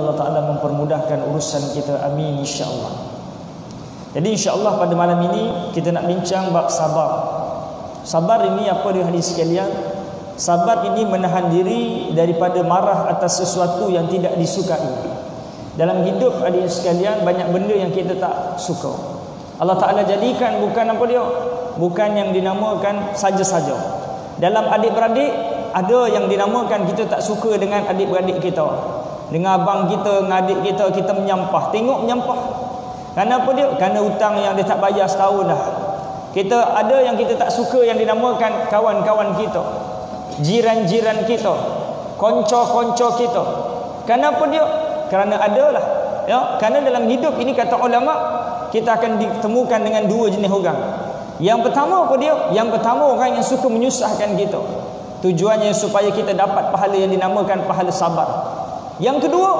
Allah Ta'ala mempermudahkan urusan kita. Amin insya-Allah. Jadi insya-Allah pada malam ini kita nak bincang bab sabar. Sabar ini apa dia hadis sekalian? Sabar ini menahan diri daripada marah atas sesuatu yang tidak disukai. Dalam hidup hadis sekalian banyak benda yang kita tak suka. Allah Ta'ala jadikan bukan apa dia? Bukan yang dinamakan saja-saja. Dalam adik-beradik ada yang dinamakan kita tak suka dengan adik-beradik kita. Dengan abang kita, dengan adik kita, kita menyampah. Tengok menyampah. Kenapa dia? Kerana hutang yang dia tak bayar setahun dah. Kita ada yang kita tak suka yang dinamakan kawan-kawan kita, jiran-jiran kita, konco-konco kita. Kenapa dia? Kerana adalah. Ya, kerana dalam hidup ini kata ulama, kita akan ditemukan dengan dua jenis orang. Yang pertama apa dia? Yang pertama orang yang suka menyusahkan kita. Tujuannya supaya kita dapat pahala yang dinamakan pahala sabar. Yang kedua,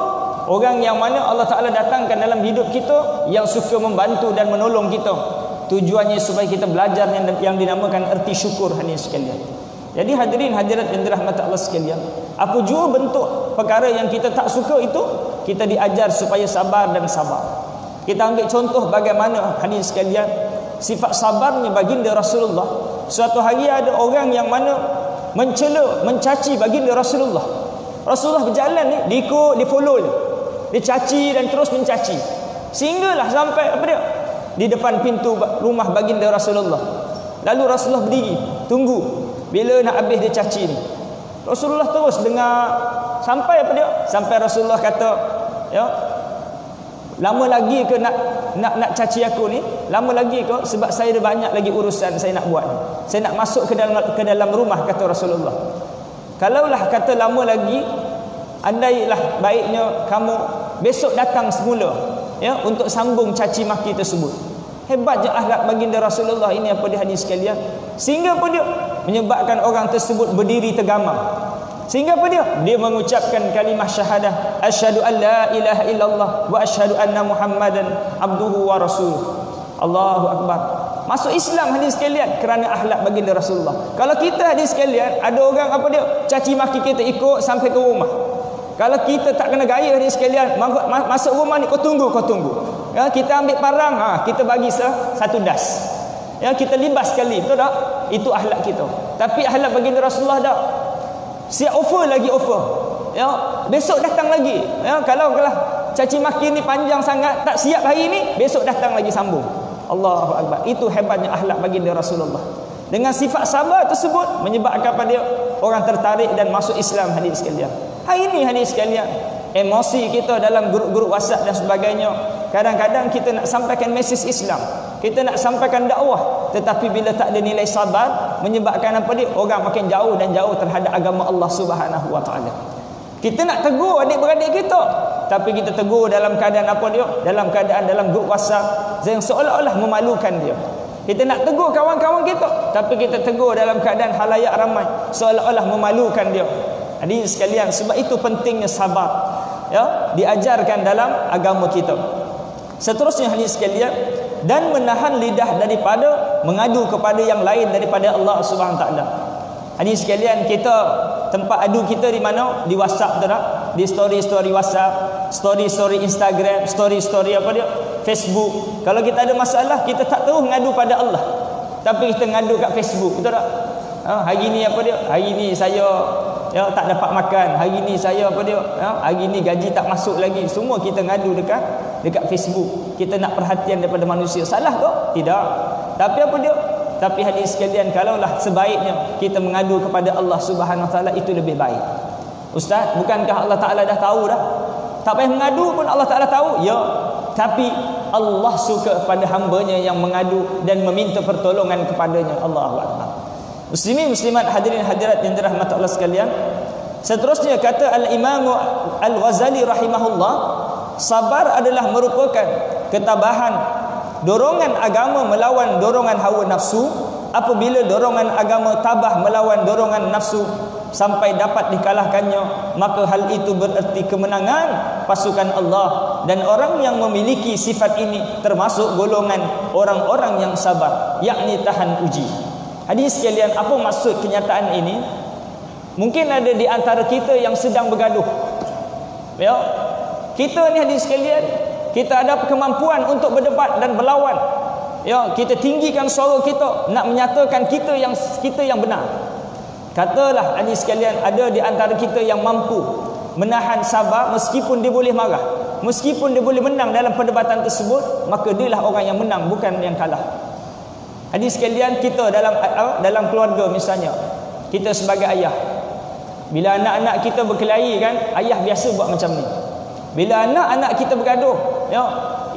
orang yang mana Allah Ta'ala datangkan dalam hidup kita yang suka membantu dan menolong kita. Tujuannya supaya kita belajar yang dinamakan erti syukur hadirin sekalian. Jadi hadirin hadirat yang dirahmati Allah sekalian, apa jua bentuk perkara yang kita tak suka itu, kita diajar supaya sabar dan sabar. Kita ambil contoh bagaimana hadirin sekalian sifat sabarnya baginda Rasulullah. Suatu hari ada orang yang mana mencela, mencaci baginda Rasulullah. Rasulullah berjalan ni, dia ikut, dia follow dia caci dan terus mencaci. Sehinggalah sampai apa dia? Di depan pintu rumah baginda Rasulullah. Lalu Rasulullah berdiri, tunggu bila nak habis dia caci ni. Rasulullah terus dengar sampai apa dia? Sampai Rasulullah kata, ya, lama lagi ke nak caci aku ni? Lama lagi ke? Sebab saya ada banyak lagi urusan saya nak buat. Saya nak masuk ke dalam rumah, kata Rasulullah. Kalaulah kata lama lagi, andailah baiknya kamu besok datang semula, ya, untuk sambung caci maki tersebut. Hebat je akhlak baginda Rasulullah ini apa dia hadis sekalian. Sehingga apa dia? Menyebabkan orang tersebut berdiri tergamam. Sehingga apa dia? Dia mengucapkan kalimah syahadah, asyhadu an la ilaha illallah wa asyhadu anna Muhammadan abduhu wa rasuluh. Allahu akbar. Masuk Islam hadis sekalian kerana akhlak baginda Rasulullah. Kalau kita hadis sekalian, ada orang apa dia? Caci maki kita ikut sampai ke rumah. Kalau kita tak kena gaya hadis sekalian, masuk rumah ni kau tunggu. Ya, kita ambil parang, kita bagi satu das. Ya, kita libas sekali, betul tak? Itu akhlak kita. Tapi akhlak baginda Rasulullah dah. Siap offer lagi offer. Ya, besok datang lagi. Ya, kalau caci maki ni panjang sangat, tak siap hari ni, besok datang lagi sambung. Allahu akbar. Itu hebatnya akhlak baginda Rasulullah. Dengan sifat sabar tersebut menyebabkan pada orang tertarik dan masuk Islam hadis sekalian. Hari ini hadis sekalian, emosi kita dalam grup-grup WhatsApp dan sebagainya, kadang-kadang kita nak sampaikan mesej Islam, kita nak sampaikan dakwah, tetapi bila tak ada nilai sabar, menyebabkan apa dia? Orang makin jauh dan jauh terhadap agama Allah Subhanahu wa taala. Kita nak tegur adik-beradik kita, tapi kita tegur dalam keadaan apa dia? Dalam keadaan dalam grup WhatsApp yang seolah-olah memalukan dia. Kita nak tegur kawan-kawan kita, tapi kita tegur dalam keadaan halayak ramai, seolah-olah memalukan dia. Hadirin sekalian, sebab itu pentingnya sabar. Ya, diajarkan dalam agama kita. Seterusnya hadirin sekalian, dan menahan lidah daripada mengadu kepada yang lain daripada Allah Subhanahu wa taala. Hadirin sekalian, kita tempat adu kita di mana? Di WhatsApp tu tak? Di story-story WhatsApp, story-story Instagram, story-story apa dia? Facebook. Kalau kita ada masalah, kita tak tahu mengadu pada Allah, tapi kita ngadu kat Facebook, betul tak? Hari ni apa dia? Hari ni saya tak dapat makan. Hari ni saya apa dia? Hari ni gaji tak masuk lagi. Semua kita ngadu dekat Facebook. Kita nak perhatian daripada manusia. Salah ke? Tidak. Tapi apa dia? Tapi hadis sekalian, kalaulah sebaiknya kita mengadu kepada Allah Subhanahu wa taala, itu lebih baik. Ustaz, bukankah Allah Taala dah tahu dah? Tak payah mengadu pun Allah Taala tahu. Ya, tapi Allah suka pada hamba-Nya yang mengadu dan meminta pertolongan kepadanya. Allahu akbar. Muslimin muslimat hadirin hadirat yang dirahmati Allah sekalian, seterusnya kata Al-Imam Al-Ghazali rahimahullah, sabar adalah merupakan ketabahan dorongan agama melawan dorongan hawa nafsu. Apabila dorongan agama tabah melawan dorongan nafsu sampai dapat dikalahkannya, maka hal itu bererti kemenangan pasukan Allah, dan orang yang memiliki sifat ini termasuk golongan orang-orang yang sabar, yakni tahan uji. Hadis sekalian, apa maksud kenyataan ini? Mungkin ada di antara kita yang sedang bergaduh. Ya, Kita ni hadis sekalian, kita ada kemampuan untuk berdebat dan berlawan. Ya, kita tinggikan suara kita nak menyatakan kita yang benar. Katalah hadis sekalian, ada di antara kita yang mampu menahan sabar meskipun dia boleh marah, meskipun dia boleh menang dalam perdebatan tersebut, maka dialah orang yang menang, bukan yang kalah. Hadis sekalian, kita dalam keluarga misalnya, kita sebagai ayah, bila anak-anak kita berkelahi kan, ayah biasa buat macam ni. Bila anak-anak kita bergaduh, ya,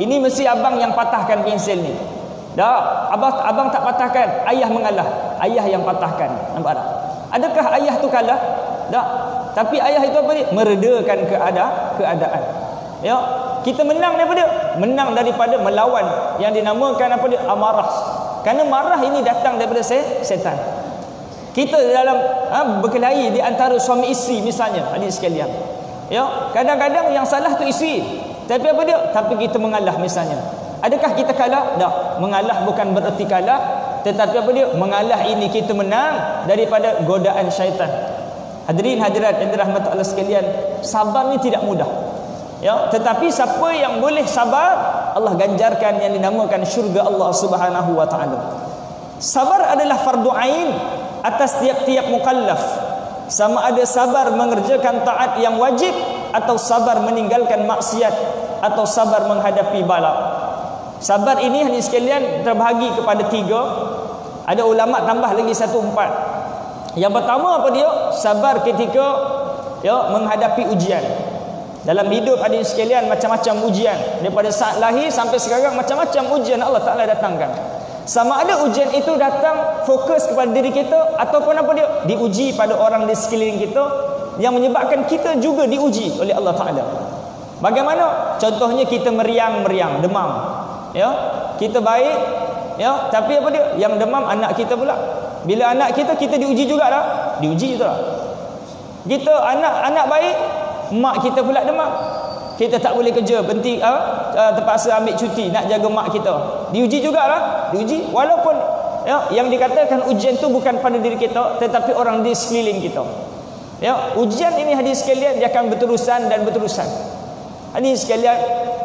ini mesti abang yang patahkan pensel ni. Dah, abang tak patahkan, ayah mengalah, ayah yang patahkan. Nampak tak? Adakah ayah tu kalah? Tak. Tapi ayah itu apa dia? Meredakan keadaan. Ya, kita menang daripada melawan yang dinamakan apa dia? Amarah. Kerana marah ini datang daripada setan. Kita dalam berkelahi di antara suami isteri misalnya, hadis sekalian. Ya, kadang-kadang yang salah tu isteri. Tapi apa dia? Tapi kita mengalah misalnya. Adakah kita kalah? Tak. Mengalah bukan bererti kalah, tetapi apa dia? Mengalah ini kita menang daripada godaan syaitan. Hadirin hadirat yang dirahmati Allah sekalian, sabar ni tidak mudah. Ya, tetapi siapa yang boleh sabar, Allah ganjarkan yang dinamakan syurga Allah Subhanahu wa taala. Sabar adalah fardu ain atas tiap-tiap mukallaf. Sama ada sabar mengerjakan taat yang wajib, atau sabar meninggalkan maksiat, atau sabar menghadapi bala. Sabar ini hadis sekalian terbahagi kepada 3. Ada ulama tambah lagi 1/4. Yang pertama apa dia? Sabar ketika menghadapi ujian. Dalam hidup hadis sekalian macam-macam ujian. Daripada saat lahir sampai sekarang macam-macam ujian Allah Taala datangkan. Sama ada ujian itu datang fokus kepada diri kita, ataupun apa dia? Diuji pada orang di sekeliling kita, yang menyebabkan kita juga diuji oleh Allah Taala. Bagaimana? Contohnya kita meriang-meriang, demam. Ya, kita baik, ya, tapi apa dia? Yang demam anak kita pula. Bila anak kita diuji jugalah. Diuji itulah. Kita anak baik, mak kita pula demam. Kita tak boleh kerja, berhenti terpaksa ambil cuti nak jaga mak kita. Diuji jugalah, diuji. Walaupun yang dikatakan ujian tu bukan pada diri kita, tetapi orang di sekeliling kita. Ya, ujian ini hadis sekalian dia akan berterusan dan berterusan. Hadis sekalian,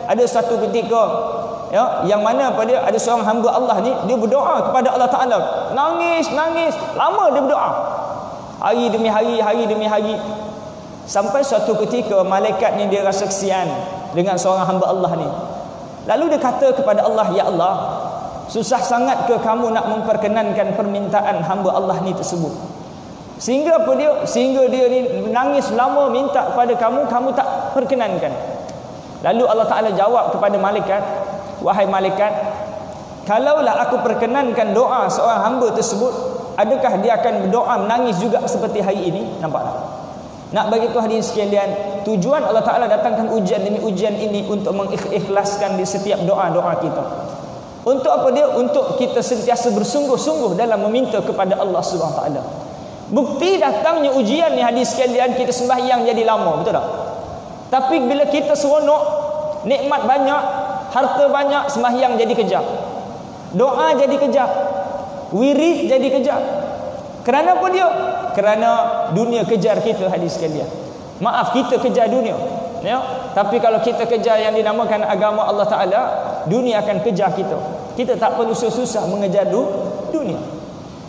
ada satu ketika yang mana pada ada seorang hamba Allah ni, dia berdoa kepada Allah Taala, nangis lama dia berdoa, hari demi hari, sampai suatu ketika malaikat ni dia rasa kesian dengan seorang hamba Allah ni. Lalu dia kata kepada Allah, ya Allah, susah sangat ke kamu nak memperkenankan permintaan hamba Allah ni tersebut, sehingga apa dia? Sehingga dia ni menangis lama minta kepada kamu tak perkenankan. Lalu Allah Taala jawab kepada malaikat, wahai malaikat, kalaulah aku perkenankan doa seorang hamba tersebut, adakah dia akan berdoa menangis juga seperti hari ini? Nampak tak? Nak bagi tu hadis sekalian, tujuan Allah Taala datangkan ujian demi ujian ini untuk mengikhlaskan di setiap doa-doa kita. Untuk apa dia? Untuk kita sentiasa bersungguh-sungguh dalam meminta kepada Allah Subhanahu taala. Bukti datangnya ujian ni hadis sekalian, kita sembahyang jadi lama, betul tak? Tapi bila kita seronok, nikmat banyak, harta banyak, sembahyang jadi kejap, doa jadi kejap, wirid jadi kejap. Kerana apa dia? Kerana dunia kejar kita hadis sekalian. Maaf, kita kejar dunia, ya. Tapi kalau kita kejar yang dinamakan agama Allah Taala, dunia akan kejar kita. Kita tak perlu susah-susah mengejar dunia.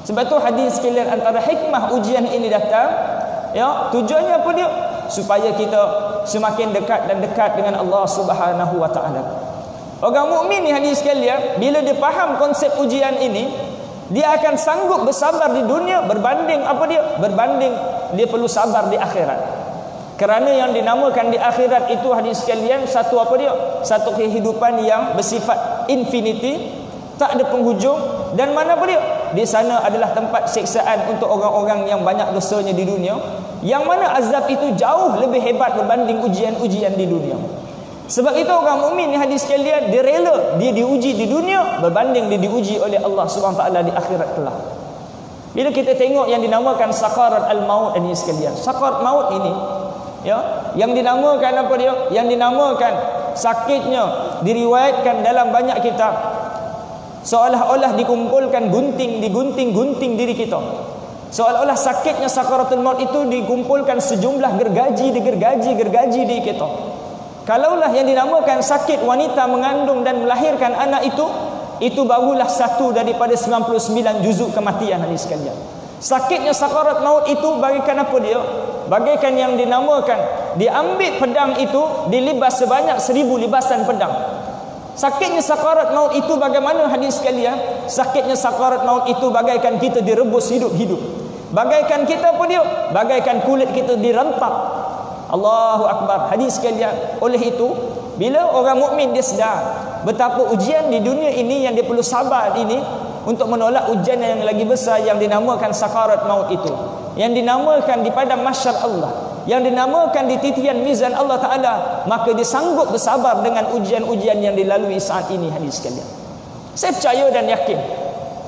Sebab tu hadis sekalian, antara hikmah ujian ini datang, ya, tujuannya apa dia? Supaya kita semakin dekat dan dekat dengan Allah Subhanahu wa taala. Orang mukmin ni hadis sekalian, bila dia faham konsep ujian ini, dia akan sanggup bersabar di dunia berbanding apa dia? Berbanding dia perlu sabar di akhirat. Kerana yang dinamakan di akhirat itu hadis sekalian, satu apa dia? Satu kehidupan yang bersifat infinity, tak ada penghujung, dan mana apa dia? Di sana adalah tempat siksaan untuk orang-orang yang banyak dosanya di dunia, yang mana azab itu jauh lebih hebat berbanding ujian-ujian di dunia. Sebab itu orang mukmin ni hadis sekalian, dia rela dia diuji di dunia berbanding dia diuji oleh Allah Subhanahu taala di akhirat kelak. Bila kita tengok yang dinamakan sakarat al-maut ini sekalian, sakarat maut ini, ya, yang dinamakan apa dia? Yang dinamakan sakitnya diriwayatkan dalam banyak kitab, seolah-olah dikumpulkan digunting diri kita. Seolah-olah sakitnya sakaratul maut itu dikumpulkan sejumlah gergaji diri kita. Kalaulah yang dinamakan sakit wanita mengandung dan melahirkan anak itu barulah satu daripada 99 juzuk kematian hadis sekalian. Sakitnya sakarat maut itu bagaikan apa dia? Bagaikan yang dinamakan diambil pedang itu dilibas sebanyak 1000 libasan pedang. Sakitnya sakarat maut itu bagaimana hadis sekalian? Sakitnya sakarat maut itu bagaikan kita direbus hidup-hidup. Bagaikan kita apa dia? Bagaikan kulit kita direntak. Allahu Akbar. Hadis sekalian. Oleh itu, bila orang mukmin dia sedar betapa ujian di dunia ini yang dia perlu sabar ini untuk menolak ujian yang lagi besar yang dinamakan sakarat maut itu, yang dinamakan di padang mahsyar Allah, yang dinamakan di titian mizan Allah Ta'ala, maka dia sanggup bersabar dengan ujian-ujian yang dilalui saat ini hadis sekalian. Saya percaya dan yakin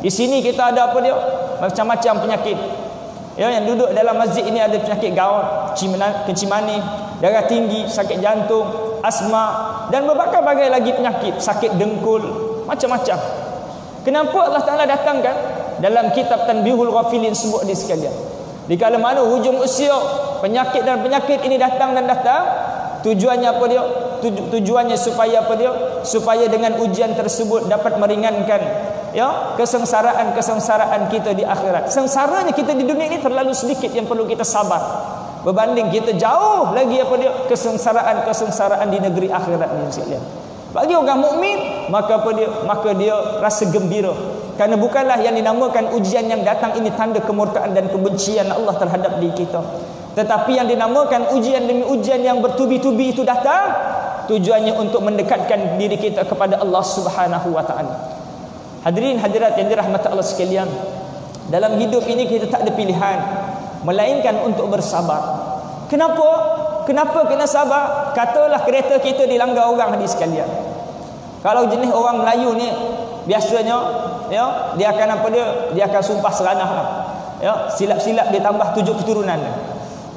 di sini kita ada apa dia? Macam-macam penyakit. Ya, yang duduk dalam masjid ini ada penyakit gout, kencing manis, darah tinggi, sakit jantung, asma dan berbagai-bagai lagi penyakit, sakit dengkul, macam-macam. Kenapa Allah Ta'ala datangkan dalam kitab Tanbihul Ghafilin sebut di sekalian? Di kala mana hujung usia penyakit dan penyakit ini datang dan datang, tujuannya apa dia? Tujuannya supaya apa dia? Supaya dengan ujian tersebut dapat meringankan ya kesengsaraan kita di akhirat. Sengsaranya kita di dunia ini terlalu sedikit yang perlu kita sabar, berbanding kita jauh lagi apa dia? Kesengsaraan di negeri akhirat ni sekalian. Bagi orang mukmin maka apa dia? Maka dia rasa gembira, kerana bukanlah yang dinamakan ujian yang datang ini tanda kemurkaan dan kebencian Allah terhadap diri kita, tetapi yang dinamakan ujian demi ujian yang bertubi-tubi itu datang tujuannya untuk mendekatkan diri kita kepada Allah Subhanahu wa taala. Hadirin hadirat yang dirahmati Allah sekalian, dalam hidup ini kita tak ada pilihan melainkan untuk bersabar. Kenapa kena sabar? Katalah kereta kita dilanggar orang hadis sekalian. Kalau jenis orang Melayu ni biasanya ya, dia akan apa dia? Dia akan sumpah seranah lah. Ya, silap-silap dia tambah 7 keturunan.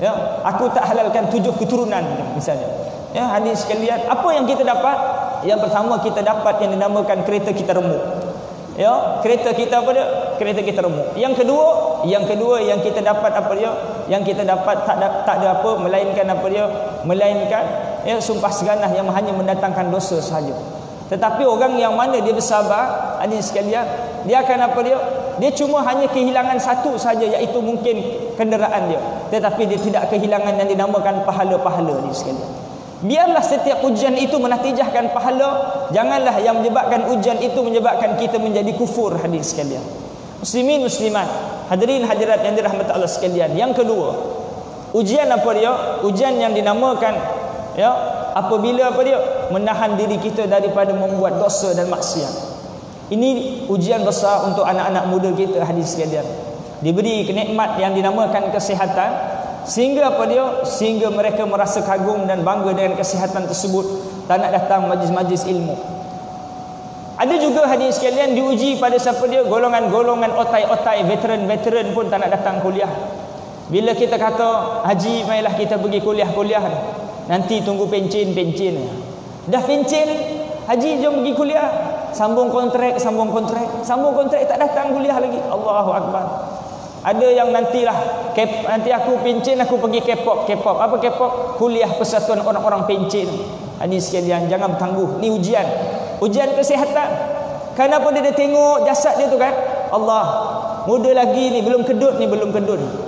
Ya, aku tak halalkan 7 keturunan misalnya. Ya, hadis sekalian, apa yang kita dapat? Yang pertama kita dapat yang dinamakan kereta kita remuk. Ya, kereta kita apa dia? Kereta kita remuk. Yang kedua yang kita dapat apa dia? Yang kita dapat tak ada apa melainkan apa dia? Melainkan ya sumpah seganah yang hanya mendatangkan dosa sahaja. Tetapi orang yang mana dia bersabar, hadis sekalian, dia akan apa dia? Dia cuma hanya kehilangan satu saja, iaitu mungkin kenderaan dia, tetapi dia tidak kehilangan yang dinamakan pahala-pahala ni sekalian. Biarlah setiap ujian itu menatijahkan pahala, janganlah yang menyebabkan ujian itu menyebabkan kita menjadi kufur hadis sekalian. Muslimin muslimat, hadirin hadirat yang dirahmati Allah sekalian. Yang kedua, ujian apa dia? Ujian yang dinamakan ya apabila apa dia? Menahan diri kita daripada membuat dosa dan maksiat. Ini ujian besar untuk anak-anak muda kita hadis sekalian. Diberi kenikmat yang dinamakan kesihatan, sehingga apa dia? Sehingga mereka merasa kagum dan bangga dengan kesihatan tersebut, tak nak datang majlis-majlis ilmu. Ada juga hadis sekalian diuji pada siapa dia? Golongan-golongan otai-otai, veteran-veteran pun tak nak datang kuliah. Bila kita kata haji, marilah kita pergi kuliah-kuliah, nanti tunggu pencen. Dah pencen, haji jom pergi kuliah, sambung kontrak tak datang kuliah lagi. Allahu Akbar. Ada yang nanti aku pencen, aku pergi K-pop. Apa K-pop? Kuliah Persatuan Orang-orang Pencen. Hadis sekalian, jangan bertangguh. Ni ujian kesihatan. Kenapa dia tengok jasad dia tu kan? Allah, muda lagi ni, belum kedut.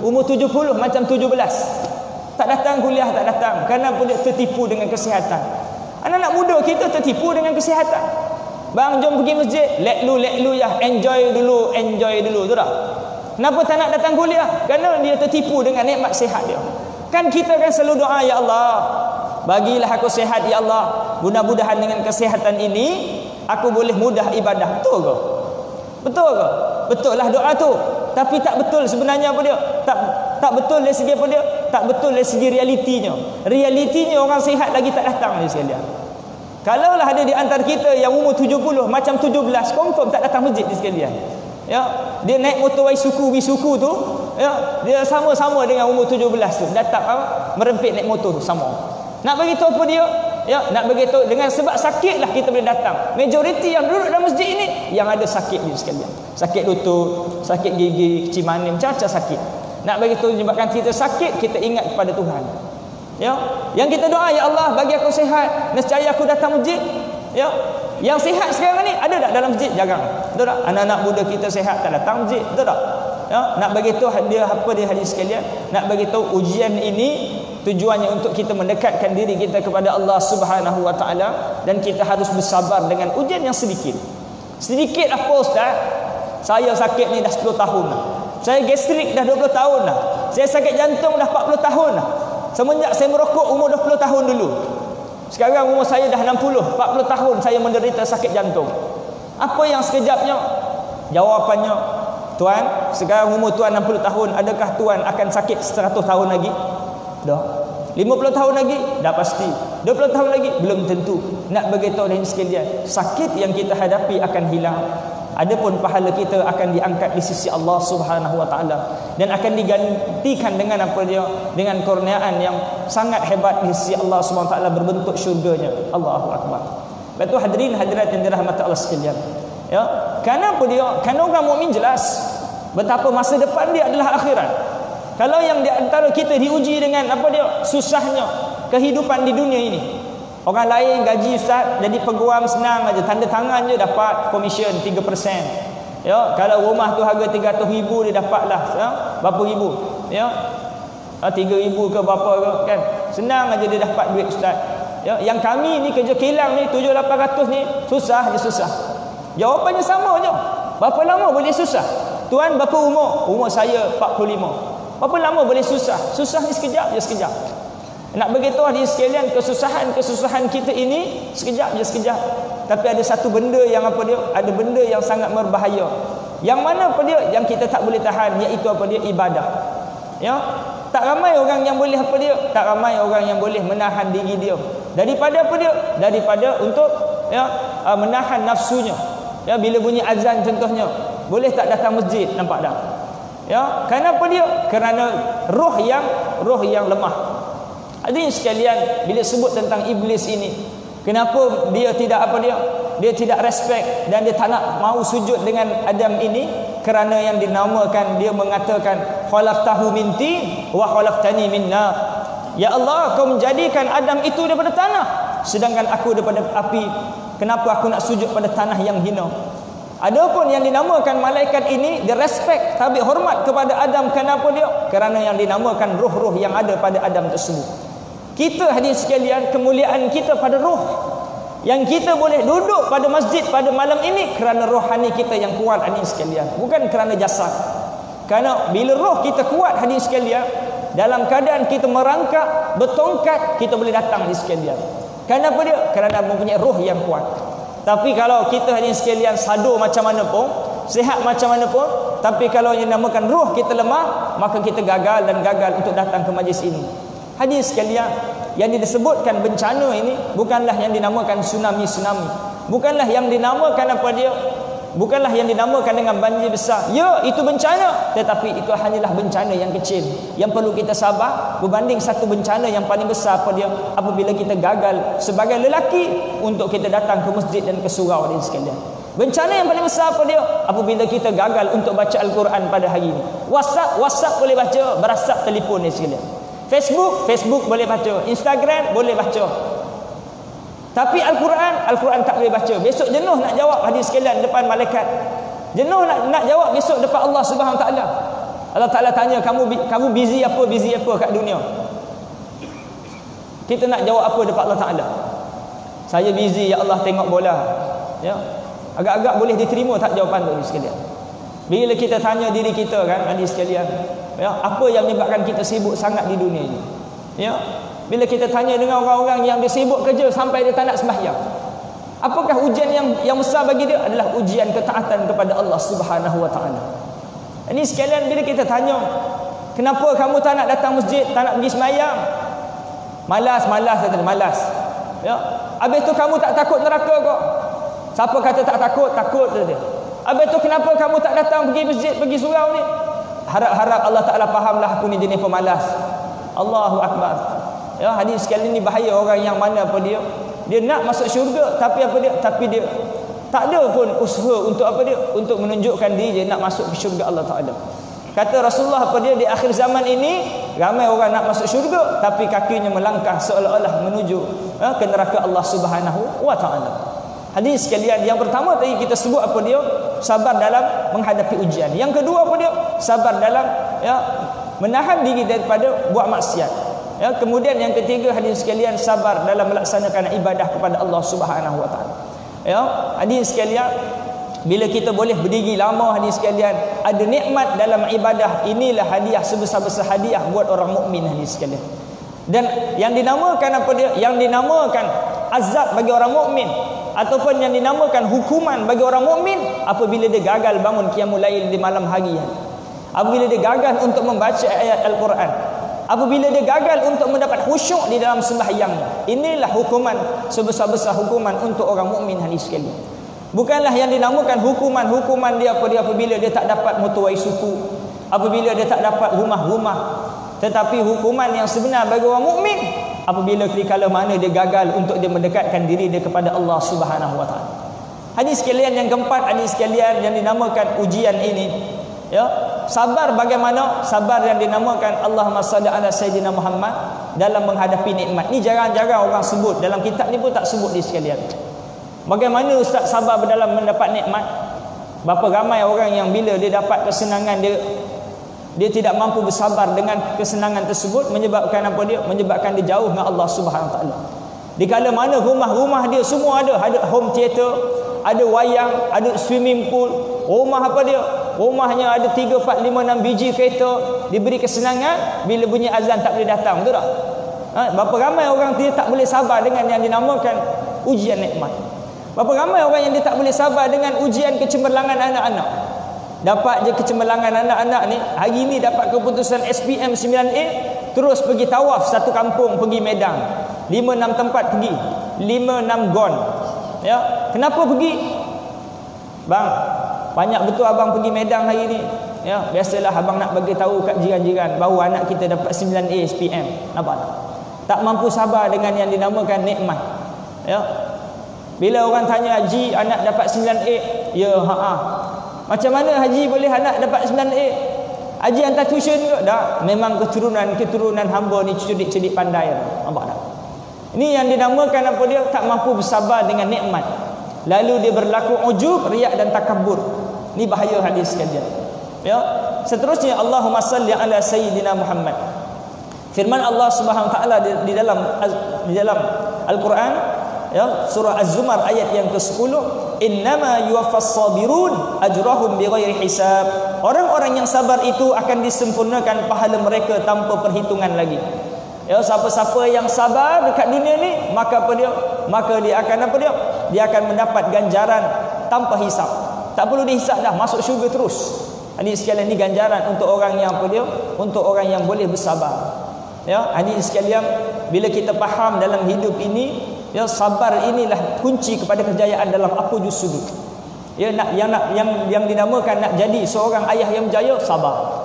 Umur 70 macam 17. Tak datang kuliah, tak datang. Kenapa dia tertipu dengan kesihatan? Anak-anak muda kita tertipu dengan kesihatan. Bang, jom pergi masjid. Let lu ya. Enjoy dulu tu dah. Kenapa tak nak datang kuliah? Kerana dia tertipu dengan nikmat sihat dia. Kan kita kan selalu doa, ya Allah, bagilah aku sihat ya Allah. Mudah-mudahan dengan kesihatan ini aku boleh mudah ibadah. Betul ke? Betul lah doa tu. Tapi tak betul sebenarnya apa dia? Tak betul dari segi apa dia? Tak betul dari segi realitinya. Realitinya orang sihat lagi tak datang ni sekalian. Kalaulah ada di antara kita yang umur 70 macam 17, confirm tak datang masjid ni sekalian. Ya, dia naik motor Wisuku tu, ya, dia sama-sama dengan umur 17 tu. Datang merempit naik motor tu sama. Nak bagi tahu apa dia? Ya, nak bagi tahu dengan sebab sakitlah kita boleh datang. Majoriti yang duduk dalam masjid ini yang ada sakit ni sekalian. Sakit lutut, sakit gigi, kencing manis, macam-macam sakit. Nak bagi tahu menyebabkan kita sakit, kita ingat kepada Tuhan. Ya, yang kita doa, ya Allah bagi aku sihat, nescaya aku datang masjid. Ya, yang sihat sekarang ni ada tak dalam masjid? Jarang. Betul tak? Anak-anak muda kita sihat tak datang masjid, betul tak? Ya, nak bagi tahu dia apa dia hadis sekalian, nak bagi tahu ujian ini tujuannya untuk kita mendekatkan diri kita kepada Allah Subhanahu wa taala, dan kita harus bersabar dengan ujian yang sedikit. Sedikit apa ustaz? Saya sakit ni dah 10 tahun dah. Saya gastrik dah 20 tahun dah. Saya sakit jantung dah 40 tahun dah. Semenjak saya merokok umur 20 tahun dulu. Sekarang umur saya dah 60, 40 tahun saya menderita sakit jantung. Apa yang sekejapnya? Jawapannya, tuan, sekarang umur tuan 60 tahun, adakah tuan akan sakit 100 tahun lagi? Dah. 50 tahun lagi? Dah pasti. 20 tahun lagi? Belum tentu. Nak beritahu dan sekalian, sakit yang kita hadapi akan hilang. Adapun pahala kita akan diangkat di sisi Allah Subhanahu wa taala, dan akan digantikan dengan apa dia? Dengan kurniaan yang sangat hebat di sisi Allah Subhanahu wa taala berbentuk syurganya. Allahu akbar. Betul hadirin hadirat yang dirahmati Allah sekalian. Ya, kenapa dia? Kerana orang mukmin jelas betapa masa depan dia adalah akhirat. Kalau yang di antara kita diuji dengan apa dia? Susahnya kehidupan di dunia ini. Orang lain gaji ustaz jadi peguam senang aja, tanda tangan je dapat komisen 3%. Ya, kalau rumah tu harga 300,000 dia dapatlah ya, berapa ribu? Ya. 3,000 ke berapa ke, kan? Senang aja dia dapat duit ustaz. Ya, yang kami ni kerja kilang ni 7-800 ni susah je susah. Jawapannya sama je. Berapa lama boleh susah? Tuan berapa umur? Umur saya 45. Berapa lama boleh susah? Susah ni sekejap je sekejap. Nak beritahu hadirin sekalian, kesusahan kita ini sekejap je sekejap. Tapi ada satu benda yang apa dia? Ada benda yang sangat berbahaya. Yang mana apa dia? Yang kita tak boleh tahan, iaitu apa dia? Ibadah. Ya. Tak ramai orang yang boleh apa dia? Tak ramai orang yang boleh menahan diri dia daripada apa dia? Daripada untuk ya menahan nafsunya. Ya, bila bunyi azan contohnya, boleh tak datang masjid, nampak tak? Ya, kenapa dia? Kerana roh yang lemah. Hadirin sekalian, bila sebut tentang iblis ini, kenapa dia tidak apa dia? Dia tidak respect dan dia tak nak mau sujud dengan Adam ini? Kerana yang dinamakan, dia mengatakan khalaqtahu min tin wa khalaqtani min nar. Ya Allah, kau menjadikan Adam itu daripada tanah, sedangkan aku daripada api. Kenapa aku nak sujud pada tanah yang hina? Adapun yang dinamakan malaikat ini, dia respect, tabi hormat kepada Adam. Kenapa dia? Kerana yang dinamakan roh-roh yang ada pada Adam tersebut. Kita hadirin sekalian, kemuliaan kita pada roh. Yang kita boleh duduk pada masjid pada malam ini kerana rohani kita yang kuat hadirin sekalian, bukan kerana jasad. Kerana bila roh kita kuat hadirin sekalian, dalam keadaan kita merangkak bertongkat, kita boleh datang hadirin sekalian. Kenapa dia? Kerana mempunyai roh yang kuat. Tapi kalau kita hadirin sekalian sado macam mana pun, sihat macam mana pun, tapi kalau yang dinamakan roh kita lemah, maka kita gagal untuk datang ke majlis ini. Hadirin sekalian, yang disebutkan bencana ini bukanlah yang dinamakan tsunami. Bukanlah yang dinamakan apa dia? Bukanlah yang dinamakan dengan banjir besar. Ya, itu bencana, tetapi itu hanyalah bencana yang kecil. Yang perlu kita sabar berbanding satu bencana yang paling besar apa dia? Apabila kita gagal sebagai lelaki untuk kita datang ke masjid dan ke surau hadirin sekalian. Bencana yang paling besar apa dia? Apabila kita gagal untuk baca Al-Quran pada hari ini. WhatsApp boleh baca, berasap telefon ni sekalian. Facebook boleh baca, Instagram boleh baca. Tapi Al-Quran tak boleh baca. Besok jenuh nak jawab hadirin sekalian depan malaikat. Jenuh nak jawab besok depan Allah Subhanahu Wa Taala. Allah Taala tanya, kamu busy apa kat dunia? Kita nak jawab apa depan Allah Taala? Saya busy ya Allah tengok bola. Ya. Agak-agak boleh diterima tak jawapan tu hadirin sekalian? Bila kita tanya diri kita kan hadirin sekalian, ya, apa yang menyebabkan kita sibuk sangat di dunia ini? Ya. Bila kita tanya dengan orang-orang yang dia sibuk kerja sampai dia tak nak sembahyang, apakah ujian yang besar bagi dia? Adalah ujian ketaatan kepada Allah Subhanahu Wa Taala. Ini sekalian, bila kita tanya, kenapa kamu tak nak datang masjid, tak nak pergi sembahyang? Malas. Ya. Habis tu kamu tak takut neraka kok? Siapa kata tak takut? Takut dia. Habis tu kenapa kamu tak datang pergi masjid, pergi surau ni? Harap-harap Allah Taala fahamlah aku ni jenis pemalas. Allahu akbar. Ya, hadirin sekalian, ni bahaya orang yang mana apa dia nak masuk syurga, tapi dia tak ada pun usaha untuk apa dia, untuk menunjukkan diri nak masuk ke syurga Allah Taala. Kata Rasulullah apa dia, di akhir zaman ini ramai orang nak masuk syurga tapi kakinya melangkah seolah-olah menuju ke neraka Allah Subhanahu wa taala. Hadis sekalian, yang pertama tadi kita sebut apa dia? Sabar dalam menghadapi ujian. Yang kedua apa dia? Sabar dalam menahan diri daripada buat maksiat. Kemudian yang ketiga hadis sekalian, sabar dalam melaksanakan ibadah kepada Allah Subhanahu wa taala. Hadis sekalian, bila kita boleh berdiri lama hadis sekalian, ada nikmat dalam ibadah, inilah hadiah sebesar-besar hadiah buat orang mukmin hadis sekalian. Dan yang dinamakan apa dia? Yang dinamakan azab bagi orang mukmin ataupun yang dinamakan hukuman bagi orang mukmin apabila dia gagal bangun qiyamul lail di malam hari, apabila dia gagal untuk membaca ayat Al-Quran, apabila dia gagal untuk mendapat khusyuk di dalam sembahyang. Inilah hukuman sebesar-besar hukuman untuk orang mukmin hadis sekalian. Bukanlah yang dinamakan hukuman dia apa dia apabila dia tak dapat motorway suku, apabila dia tak dapat rumah-rumah, tetapi hukuman yang sebenar bagi orang mukmin apabila dikala mana dia gagal untuk dia mendekatkan diri dia kepada Allah Subhanahu wa taala. Hadis sekalian yang keempat, hadis sekalian yang dinamakan ujian ini, sabar bagaimana? Sabar yang dinamakan Allahumma salli ala sayyidina Muhammad dalam menghadapi nikmat. Ni jarang-jarang orang sebut, dalam kitab ni pun tak sebut di sekalian. Bagaimana ustaz sabar dalam mendapat nikmat? Berapa ramai orang yang bila dia dapat kesenangan, dia tidak mampu bersabar dengan kesenangan tersebut, menyebabkan apa dia? Menyebabkan dia jauh dengan Allah Subhanahu wa taala. Dikala mana rumah-rumah dia semua ada home theater, ada wayang, ada swimming pool, rumah apa dia? Rumahnya ada 3, 4, 5, 6 biji kereta, diberi kesenangan, bila bunyi azan tak boleh datang, betul tak? Berapa ramai orang dia tak boleh sabar dengan yang dinamakan ujian nikmat. Berapa ramai orang yang dia tak boleh sabar dengan ujian kecemerlangan anak-anak. Dapat je kecemerlangan anak-anak ni, hari ni dapat keputusan SPM 9A, terus pergi tawaf satu kampung, pergi Medang, 5-6 tempat pergi, 5-6 gon. Kenapa pergi? Bang, banyak betul abang pergi Medang hari ni. Biasalah abang nak bagi tahu kat jiran-jiran bahawa anak kita dapat 9A SPM. Nampak tak? Tak mampu sabar dengan yang dinamakan nikmat. Bila orang tanya, Haji anak dapat 9A, macam mana Haji boleh anak dapat 9A? Haji hantar tuition ke? Tak. Memang keturunan hamba ni cerdik-cerdik pandai. Nampak tak? Ini yang dinamakan apa dia? Tak mampu bersabar dengan nikmat. Lalu dia berlaku ujub, riak dan takabur. Ini bahaya hadis sekalian. Seterusnya Allahumma salli ala sayyidina Muhammad. Firman Allah Subhanahu wa taala di dalam Al-Quran, surah Az-Zumar ayat yang ke-10, innama yuwaffas sabirun ajrahum bighairi hisab. Orang-orang yang sabar itu akan disempurnakan pahala mereka tanpa perhitungan lagi. Siapa-siapa yang sabar dekat dunia ni, maka apa dia? Maka dia akan apa dia? Dia akan mendapat ganjaran tanpa hisab. Tak perlu dihisab dah, masuk syurga terus. Ini sekalian, ni ganjaran untuk orang yang apa dia? Untuk orang yang boleh bersabar. Ini sekalian, bila kita faham dalam hidup ini, sabar inilah kunci kepada kejayaan dalam apa juz sudut. Yang dinamakan nak jadi seorang ayah yang berjaya, sabar.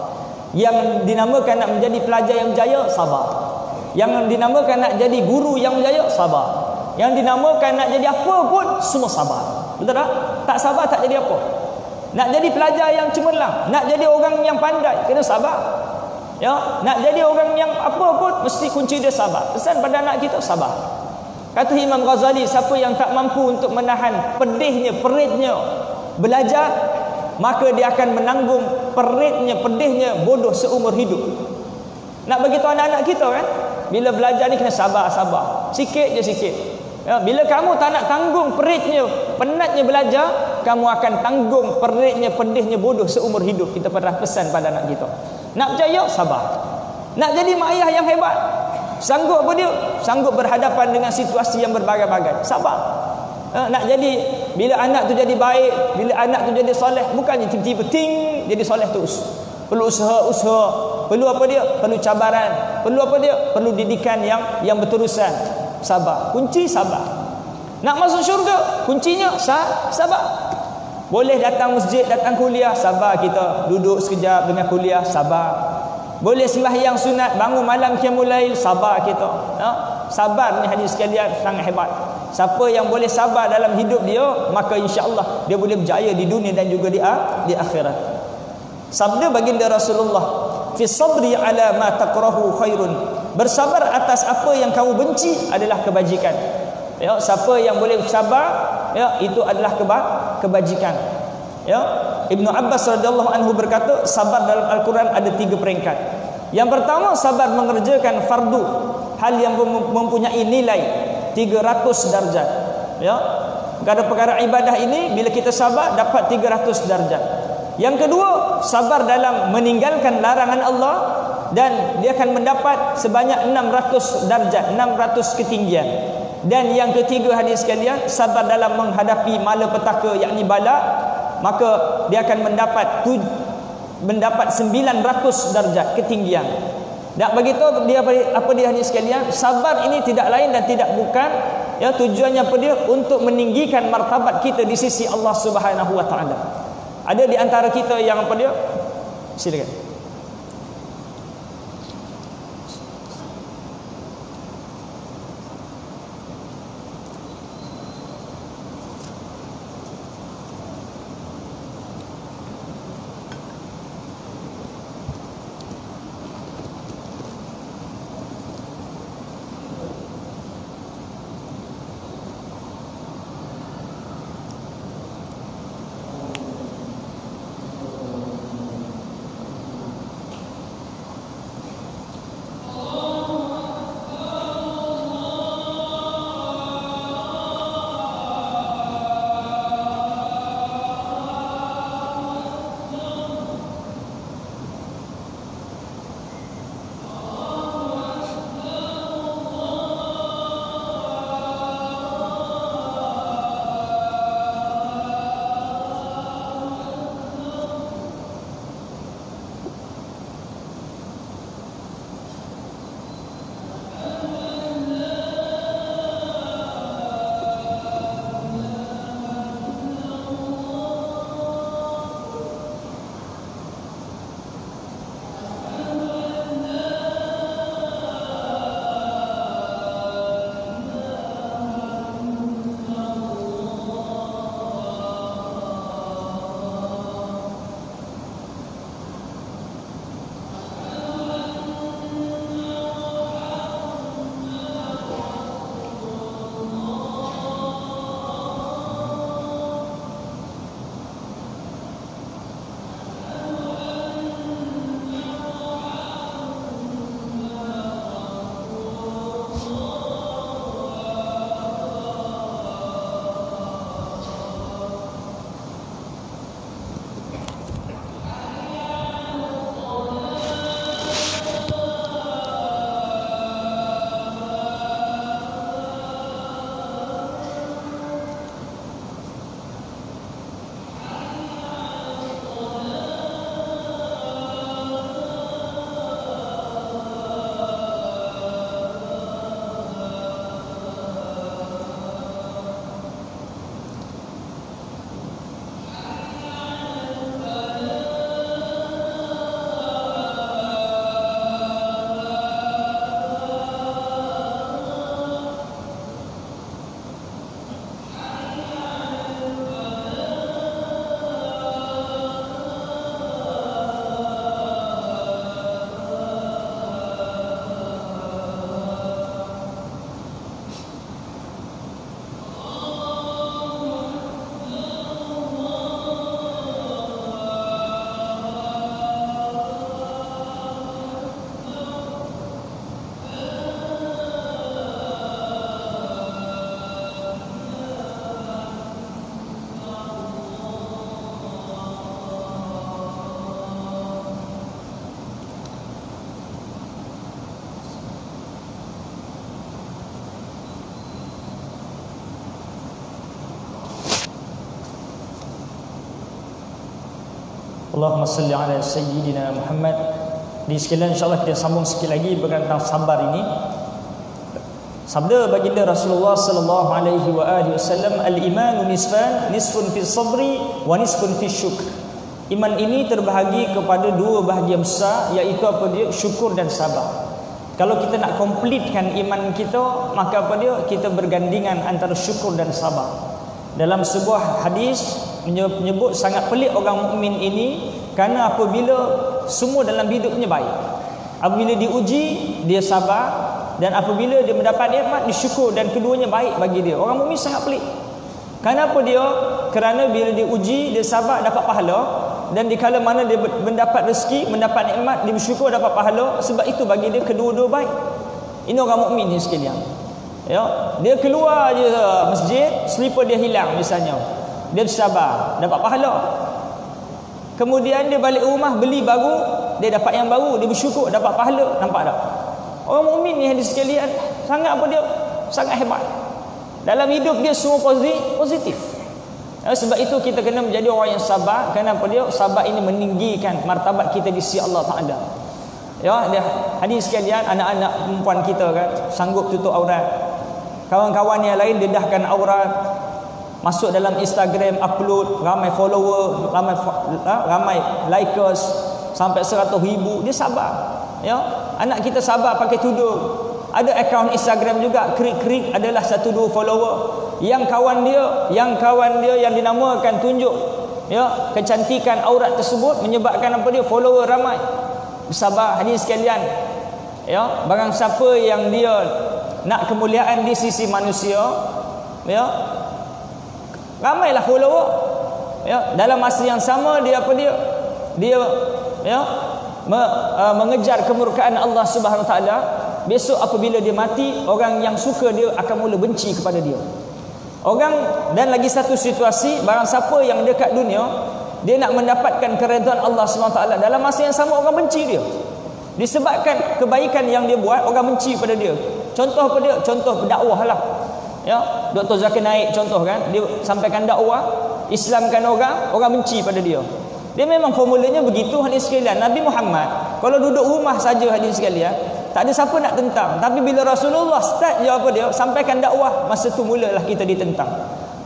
Yang dinamakan nak menjadi pelajar yang berjaya, sabar. Yang dinamakan nak jadi guru yang berjaya, sabar. Yang dinamakan nak jadi apa pun, semua sabar. Betul tak? Tak sabar tak jadi apa. Nak jadi pelajar yang cemerlang, nak jadi orang yang pandai, kena sabar. Nak jadi orang yang apa pun, mesti kunci dia sabar. Pesan pada anak kita, sabar. Kata Imam Ghazali, siapa yang tak mampu untuk menahan peritnya belajar, maka dia akan menanggung pedihnya bodoh seumur hidup. Nak bagi tahu anak-anak kita kan, bila belajar ni kena sabar, sikit je sikit. Bila kamu tak nak tanggung penatnya belajar, kamu akan tanggung pedihnya bodoh seumur hidup. Kita pernah pesan pada anak kita, nak berjaya, sabar. Nak jadi mak ayah yang hebat, sanggup apa dia? Sanggup berhadapan dengan situasi yang berbagai-bagai, sabar. Nak jadi, bila anak tu jadi baik, bila anak tu jadi soleh, bukannya tiba-tiba jadi soleh terus. Perlu usaha, perlu apa dia? Perlu cabaran, perlu apa dia? Perlu didikan yang berterusan. Sabar, kunci sabar. Nak masuk syurga, kuncinya sabar. Boleh datang masjid, datang kuliah, sabar kita. Duduk sekejap dengan kuliah, sabar. Boleh sembahyang sunat, bangun malam qiyamul lail, sabar kita. Sabar ni hadis sekalian sangat hebat. Siapa yang boleh sabar dalam hidup dia, maka insya-Allah dia boleh berjaya di dunia dan juga di akhirat. Sabda baginda Rasulullah, fi sabri ala ma takrahu khairun. Bersabar atas apa yang kamu benci adalah kebajikan. Ya, siapa yang boleh sabar, ya, itu adalah kebajikan. Ya, Ibnu Abbas radhiyallahu anhu berkata, sabar dalam Al-Quran ada 3 peringkat. Yang pertama, sabar mengerjakan fardu, hal yang mempunyai nilai 300 darjat. Ya, perkara ibadah ini bila kita sabar dapat 300 darjat. Yang kedua, sabar dalam meninggalkan larangan Allah, dan dia akan mendapat sebanyak 600 darjat, 600 ketinggian. Dan yang ketiga hadis sekalian, sabar dalam menghadapi malapetaka yakni bala, maka dia akan mendapat 900 darjat ketinggian. Dan begitu dia apa dia hadis sekalian, sabar ini tidak lain dan tidak bukan, ya, tujuannya apa dia? Untuk meninggikan martabat kita di sisi Allah Subhanahu wa taala. Ada di antara kita yang apa dia? Silakan. Allahumma salli ala sayyidina Muhammad. Di sekalian insya-Allah kita sambung sikit lagi berkaitan tentang sabar ini. Sabda baginda Rasulullah sallallahu alaihi wa alihi wasallam, al-imanu nisfan, nisfun fi sabri wa nisfun fi syukr. Iman ini terbahagi kepada dua bahagian besar, iaitu apa dia? Syukur dan sabar. Kalau kita nak komplitkan iman kita, maka apa dia? Kita bergandingan antara syukur dan sabar. Dalam sebuah hadis menyebut sangat pelik orang mukmin ini kerana apabila semua dalam hidupnya baik. Apabila diuji, dia sabar, dan apabila dia mendapat nikmat, dia syukur, dan keduanya baik bagi dia. Orang mukmin sangat pelik. Kenapa dia? Kerana bila diuji, dia sabar, dapat pahala, dan di kala mana dia mendapat rezeki, mendapat nikmat, dia bersyukur, dapat pahala. Sebab itu bagi dia kedua-dua baik. Ini orang mukmin ni sekalian. Ya, dia keluar je masjid, slipper dia hilang misalnya, dia bersabar, dapat pahala. Kemudian dia balik rumah, beli baru, dia dapat yang baru, dia bersyukur, dapat pahala. Nampak tak? Orang mukmin ni hadis sekalian, sangat apa dia? Sangat hebat. Dalam hidup dia semua positif. Sebab itu kita kena menjadi orang yang sabar. Kenapa dia? Sabar ini meninggikan martabat kita di sisi Allah Taala. Ya, dia hadis sekalian, anak-anak perempuan kita kan sanggup tutup aurat. Kawan-kawan yang lain dedahkan aurat, masuk dalam Instagram, upload, ramai follower, ramai likers sampai 100,000. Dia sabar. Ya, anak kita sabar pakai tudung. Ada akaun Instagram juga, krik-krik adalah 1-2 follower. Yang kawan dia yang dinamakan tunjuk ya kecantikan aurat tersebut menyebabkan apa dia? Follower ramai. Bersabar hadis sekalian. Ya, barang siapa yang dia nak kemuliaan di sisi manusia, ya, ramailah follower. Ya, dalam masa yang sama dia apa dia? Dia ya mengejar kemurkaan Allah Subhanahu Wa Taala. Besok apabila dia mati, orang yang suka dia akan mula benci kepada dia. Orang, dan lagi satu situasi, barang siapa yang dekat dunia, dia nak mendapatkan keredaan Allah SWT, dalam masa yang sama orang benci dia. Disebabkan kebaikan yang dia buat, orang benci pada dia. Contoh apa dia? Contoh dakwah lah. Ya, Dr. Zakir Naik contoh kan, dia sampaikan dakwah, Islamkan orang benci pada dia. Dia memang formulanya begitu hadis sekalian. Nabi Muhammad kalau duduk rumah saja hadis sekalian, tak ada siapa nak tentang. Tapi bila Rasulullah start je apa dia? Sampaikan dakwah, masa tu mulalah kita ditentang.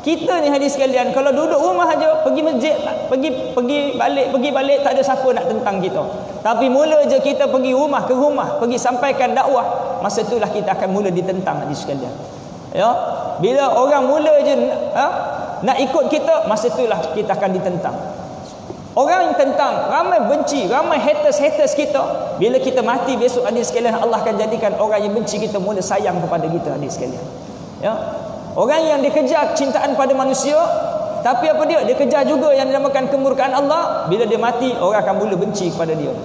Kita ni hadis sekalian, kalau duduk rumah aja, pergi masjid, pergi balik tak ada siapa nak tentang kita. Tapi mula je kita pergi rumah ke rumah, pergi sampaikan dakwah, masa itulah kita akan mula ditentang hadis sekalian. Ya, bila orang mula je nak ikut kita, masa itulah kita akan ditentang. Orang yang tentang, ramai benci, ramai haters kita. Bila kita mati besok hadis sekalian, Allah akan jadikan orang yang benci kita mula sayang kepada kita hadis sekalian. Ya. Orang yang dikejar cintaan pada manusia, tapi apa dia? Dia kejar juga yang dinamakan kemurkaan Allah. Bila dia mati, orang akan mula benci kepada dia.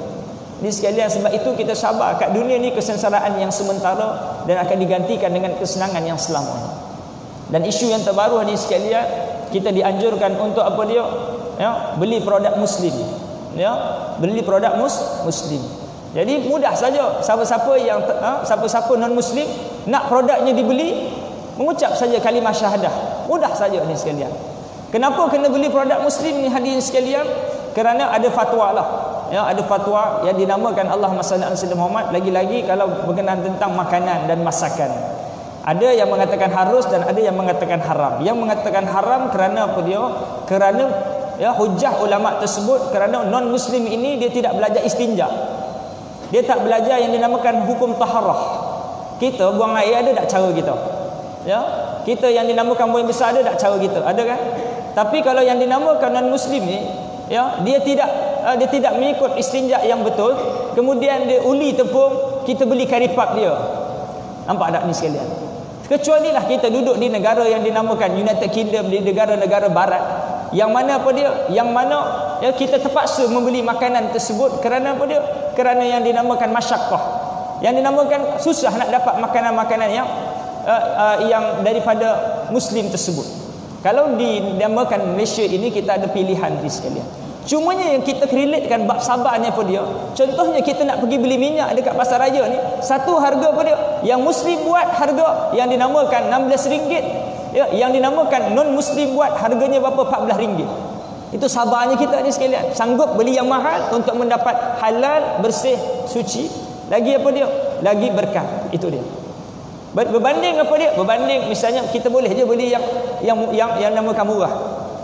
Hadis sekalian, sebab itu kita sabar. Kat dunia ni kesengsaraan yang sementara dan akan digantikan dengan kesenangan yang selamanya. Dan isu yang terbaru hadis sekalian, kita dianjurkan untuk apa dia? Ya, beli produk muslim. Ya, beli produk muslim. Jadi mudah saja, siapa-siapa non muslim nak produknya dibeli, mengucap saja kalimah syahadah. Mudah saja ni sekalian. Kenapa kena beli produk muslim ni hadirin sekalian? Kerana ada fatwa lah. Ya, ada fatwa yang dinamakan Allahumma salli ala sayyidina Muhammad. Lagi-lagi kalau berkenaan tentang makanan dan masakan. Ada yang mengatakan harus dan ada yang mengatakan haram. Yang mengatakan haram kerana apa dia? Kerana ya, hujah ulama tersebut kerana non muslim ini dia tidak belajar istinja. Dia tak belajar yang dinamakan hukum taharah. Kita buang air ada tak cara kita? Ya, kita yang dinamakan buang besar ada tak cara kita? Ada kan? Tapi kalau yang dinamakan non muslim ni, ya, dia tidak mengikut istinja yang betul, kemudian dia uli tepung, kita beli karipap dia. Nampak tak ni sekalian? Kecualilah kita duduk di negara yang dinamakan United Kingdom, di negara-negara barat, yang mana apa dia? Yang mana ya, kita terpaksa membeli makanan tersebut kerana apa dia? Kerana yang dinamakan masyaqqah. Yang dinamakan susah nak dapat makanan-makanan yang daripada muslim tersebut. Kalau dinamakan Malaysia ini, kita ada pilihan di sekalian. Cumanya yang kita relatekan bab sabarnya apa dia? Contohnya kita nak pergi beli minyak dekat pasar raya ni, satu harga apa dia? Yang muslim buat harga yang dinamakan RM16. Ya, yang dinamakan non muslim buat harganya berapa? RM14. Itu sabarnya kita ni sekalian. Sanggup beli yang mahal untuk mendapat halal, bersih, suci. Lagi apa dia? Lagi berkah. Itu dia. Berbanding apa dia? Berbanding misalnya kita boleh je beli yang namakan murah.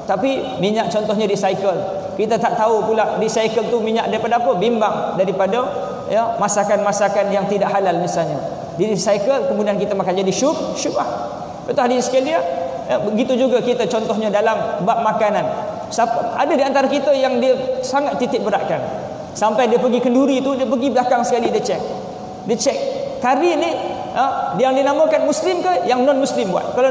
Tapi minyak contohnya recycle. Kita tak tahu pula recycle tu minyak daripada apa? Bimbang daripada ya masakan-masakan yang tidak halal misalnya. Di recycle kemudian kita makan jadi syubhah. Betul hadis sekalian? Ya, begitu juga kita contohnya dalam bab makanan. Ada di antara kita yang dia sangat titik beratkan. Sampai dia pergi kenduri tu, dia pergi belakang sekali dia cek. Dia cek kari ni yang dinamakan muslim ke yang non muslim buat. Kalau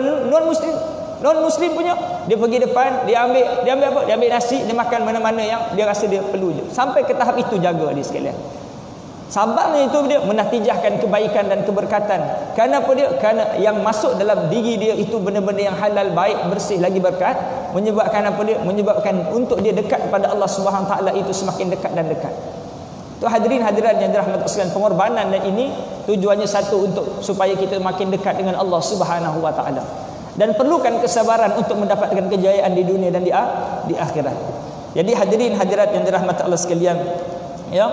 non muslim punya, dia pergi depan, dia ambil apa? Dia ambil nasi, dia makan mana-mana yang dia rasa dia perlu je. Sampai ke tahap itu jaga dia sekalian. Sabarnya itu dia menatijahkan kebaikan dan keberkatan. Kerana apa dia? Kerana yang masuk dalam diri dia itu benda-benda yang halal, baik, bersih lagi berkat. Menyebabkan apa dia? Menyebabkan untuk dia dekat kepada Allah Subhanahu Taala itu semakin dekat dan dekat. Tu hadirin hadirat yang dirahmati sekalian, pengorbanan dan ini tujuannya satu, untuk supaya kita makin dekat dengan Allah Subhanahu Wa Taala. Dan perlukan kesabaran untuk mendapatkan kejayaan di dunia dan di akhirat. Jadi hadirin hadirat yang dirahmati Allah sekalian, ya,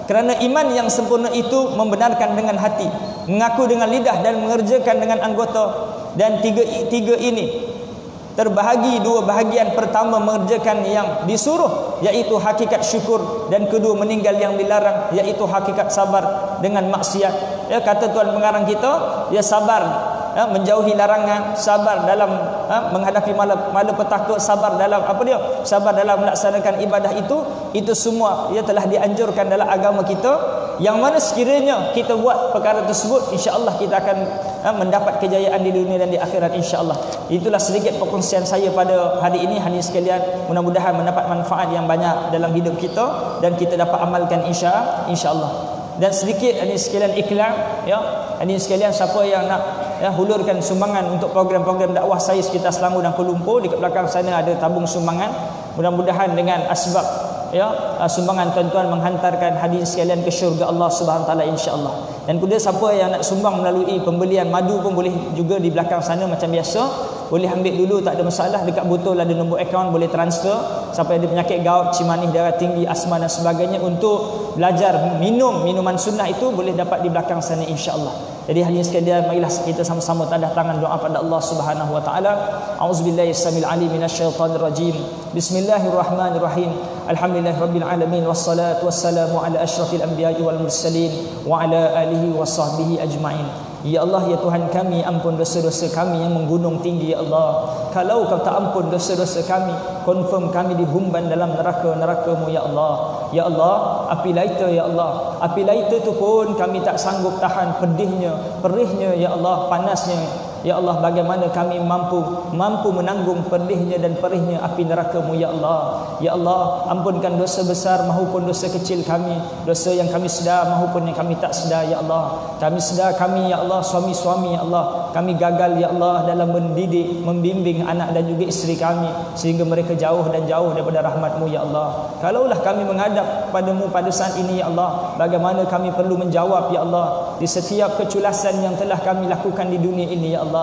kerana iman yang sempurna itu membenarkan dengan hati, mengaku dengan lidah dan mengerjakan dengan anggota. Dan tiga ini terbahagi dua bahagian. Pertama mengerjakan yang disuruh, iaitu hakikat syukur, dan kedua meninggal yang dilarang, iaitu hakikat sabar dengan maksiat. Ya, kata tuan pengarang kita, dia sabar menjauhi larangan, sabar dalam menghadapi malapetaka, sabar dalam apa dia? Sabar dalam melaksanakan ibadah itu semua ia telah dianjurkan dalam agama kita. Yang mana sekiranya kita buat perkara tersebut, insya-Allah kita akan mendapat kejayaan di dunia dan di akhirat, insya-Allah. Itulah sedikit perkongsian saya pada hari ini, hadirin sekalian. Mudah-mudahan mendapat manfaat yang banyak dalam hidup kita dan kita dapat amalkan insya-Allah. Dan sedikit hadirin sekalian iklan, ya. Hadirin sekalian, siapa yang nak hulurkan sumbangan untuk program-program dakwah saya sekitar Selangor dan Kuala Lumpur, di belakang sana ada tabung sumbangan. Mudah-mudahan dengan asbab sumbangan tuan-tuan menghantarkan hadirin sekalian ke syurga Allah Subhanahu Taala, insya-Allah. Dan kemudian siapa yang nak sumbang melalui pembelian madu pun boleh juga di belakang sana macam biasa. Boleh ambil dulu, tak ada masalah. Dekat botol ada nombor akaun, boleh transfer. Siapa ada penyakit gout, cimanih, darah tinggi, asma dan sebagainya, untuk belajar minuman sunnah itu boleh dapat di belakang sana, insya-Allah. Jadi hadirin sekalian, marilah kita sama-sama tadah tangan doa pada Allah Subhanahu Wa Taala. Auzubillahi samil alim minasyaitonir rajim. Bismillahirrahmanirrahim. Alhamdulillahirabbil alamin, wassalatu wassalamu ala asyrafil anbiya'i wal mursalin wa ala alihi washabbihi ajmain. Ya Allah, ya Tuhan kami, ampun dosa-dosa kami yang menggunung tinggi, ya Allah. Kalau Kau tak ampun dosa-dosa kami, confirm kami dihumban dalam neraka-neraka-Mu, ya Allah. Ya Allah, api laita, ya Allah. Api laita tu pun kami tak sanggup tahan pedihnya, perihnya, ya Allah, panasnya. Ya Allah, bagaimana kami mampu menanggung pedihnya dan perihnya api neraka-Mu, ya Allah. Ya Allah, ampunkan dosa besar maupun dosa kecil kami, dosa yang kami sedar maupun yang kami tak sedar, ya Allah. Kami sedar kami, ya Allah, suami-suami, ya Allah, kami gagal, ya Allah, dalam mendidik, membimbing anak dan juga isteri kami, sehingga mereka jauh daripada rahmat-Mu, ya Allah. Kalaulah kami menghadap padamu pada saat ini, ya Allah, bagaimana kami perlu menjawab, ya Allah, di setiap keculasan yang telah kami lakukan di dunia ini, ya Allah.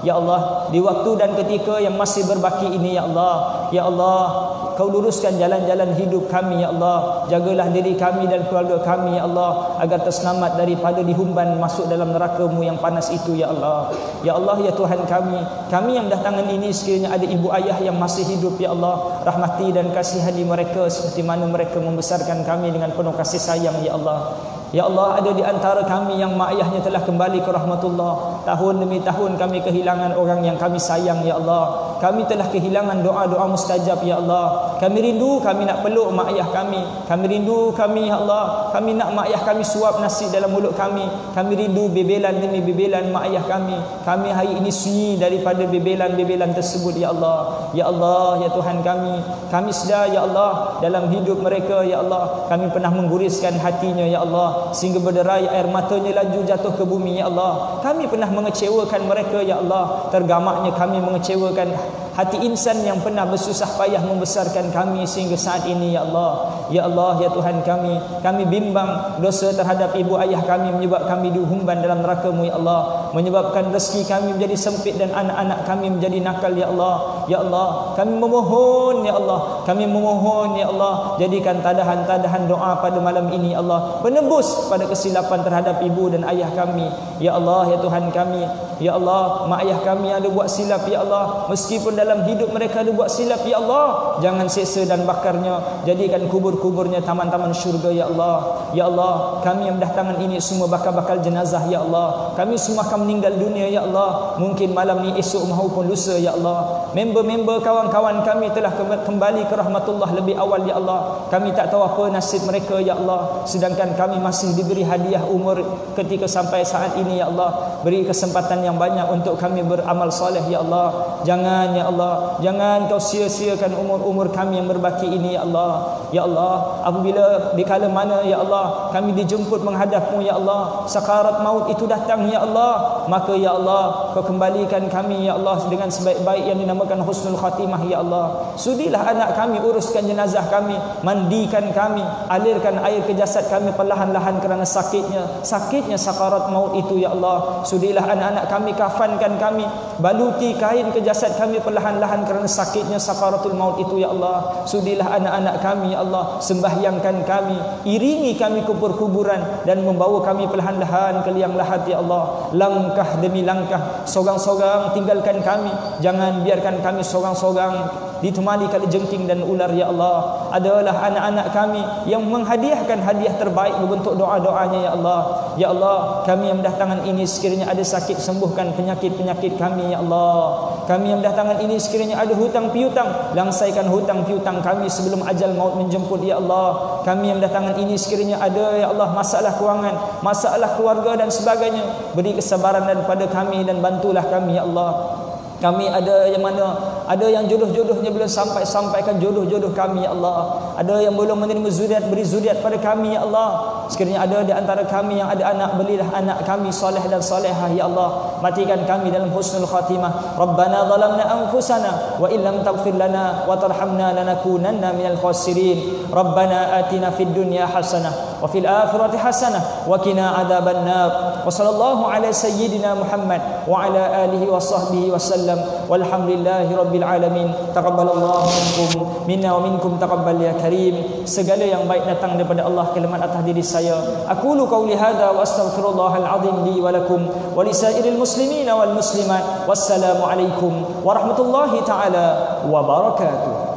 Ya Allah, di waktu dan ketika yang masih berbaki ini, ya Allah. Ya Allah, Kau luruskan jalan-jalan hidup kami, ya Allah. Jagalah diri kami dan keluarga kami, ya Allah, agar terselamat daripada dihumban masuk dalam neraka-Mu yang panas itu, ya Allah. Ya Allah, ya Tuhan kami yang berdatangan ini, sekiranya ada ibu ayah yang masih hidup, ya Allah, rahmati dan kasihani mereka seperti mana mereka membesarkan kami dengan penuh kasih sayang, ya Allah. Ya Allah, ada di antara kami yang mak ayahnya telah kembali ke rahmatullah. Tahun demi tahun kami kehilangan orang yang kami sayang, ya Allah. Kami telah kehilangan doa-doa mustajab, ya Allah. Kami rindu, kami nak peluk mak ayah kami. Kami rindu, kami, ya Allah, kami nak mak ayah kami suap nasi dalam mulut kami. Kami rindu bebelan demi bebelan mak ayah kami. Kami hari ini sunyi daripada bebelan-bebelan tersebut, ya Allah. Ya Allah, ya Tuhan kami sedar, ya Allah, dalam hidup mereka, ya Allah, kami pernah mengguriskan hatinya, ya Allah, sehingga berderai air matanya laju jatuh ke bumi, ya Allah. Kami pernah mengecewakan mereka, ya Allah. Tergamaknya kami mengecewakan hati insan yang pernah bersusah payah membesarkan kami sehingga saat ini, ya Allah. Ya Allah, ya Tuhan kami bimbang dosa terhadap ibu ayah kami, menyebabkan kami dihumban dalam neraka-Mu, ya Allah. Menyebabkan rezeki kami menjadi sempit dan anak-anak kami menjadi nakal, ya Allah. Ya Allah, kami memohon, ya Allah. Kami memohon, ya Allah, jadikan tadahan-tadahan doa pada malam ini, ya Allah, penebus pada kesilapan terhadap ibu dan ayah kami, ya Allah, ya Tuhan kami. Ya Allah, mak ayah kami ada buat silap ya Allah, meskipun dalam hidup mereka ada buat silap ya Allah, jangan seksa dan bakarnya, jadikan kubur-kuburnya taman-taman syurga ya Allah. Ya Allah, kami yang berdatangan ini semua bakal jenazah ya Allah, kami semua akan meninggal dunia ya Allah, mungkin malam ni, esok maupun lusa ya Allah. Member-member kawan-kawan kami telah kembali ke rahmatullah lebih awal ya Allah, kami tak tahu apa nasib mereka ya Allah, sedangkan kami masih diberi hadiah umur ketika sampai saat ini ya Allah. Beri kesempatan yang banyak untuk kami beramal soleh ya Allah. Jangan ya Allah, jangan kau sia-siakan umur-umur kami yang berbaki ini ya Allah. Ya Allah, apabila di kala mana ya Allah kami dijemput menghadap-Mu ya Allah, sakarat maut itu datang ya Allah, maka ya Allah kau kembalikan kami ya Allah dengan sebaik-baik yang dinamakan husnul khatimah ya Allah. Sudilah anak kami, uruskan jenazah kami, mandikan kami, alirkan air ke jasad kami perlahan-lahan kerana sakitnya sakarat maut itu ya Allah. Sudilah anak-anak kami, kafankan kami, baluti kain ke jasad kami perlahan-lahan kerana sakitnya sakaratul maut itu ya Allah. Sudilah anak-anak kami ya Allah, sembahyangkan kami, iringi kami ke kuburan dan membawa kami perlahan-lahan ke liang lahat ya Allah. Langkah demi langkah, sorang-sorang tinggalkan kami, jangan biarkan kami sorang-sorang ditemani kali jengking dan ular ya Allah. Adalah anak-anak kami yang menghadiahkan hadiah terbaik berbentuk doa-doanya ya Allah. Ya Allah, kami yang berdatangan ini sekiranya ada sakit, sembuhkan penyakit-penyakit kami ya Allah. Kami yang berdatangan ini sekiranya ada hutang piutang, langsaikan hutang piutang kami sebelum ajal maut menjemput ya Allah. Kami yang berdatangan ini sekiranya ada ya Allah masalah kewangan, masalah keluarga dan sebagainya, beri kesabaran daripada kami dan bantulah kami ya Allah. Kami ada yang mana, ada yang jodoh-jodohnya belum sampaikan jodoh-jodoh kami ya Allah. Ada yang belum menerima zuriat, beri zuriat pada kami ya Allah. Sekiranya ada di antara kami yang ada anak, berilah anak kami soleh dan solehah ya Allah. Matikan kami dalam husnul khatimah. Rabbana zalamna anfusana wa illam taghfir lana wa tarhamna lanakunanna minal khasirin. Rabbana atina fid dunya hasanah wa fil akhirati hasanah wa qina adzaban nar. Wa sallallahu ala sayyidina Muhammad wa ala alihi wa sahbihi wasallam. Walhamdulillahi rabbil alamin. Taqabbalallahu minkum minna wa minkum taqabbal ya karim. Segala yang baik datang daripada Allah, kalimat atas diri saya. Aqulu qawli hadza wa astaghfirullahal azim li wa lakum wa lisairil muslimin wal muslimat. Wassalamu alaikum warahmatullahi taala wabarakatuh.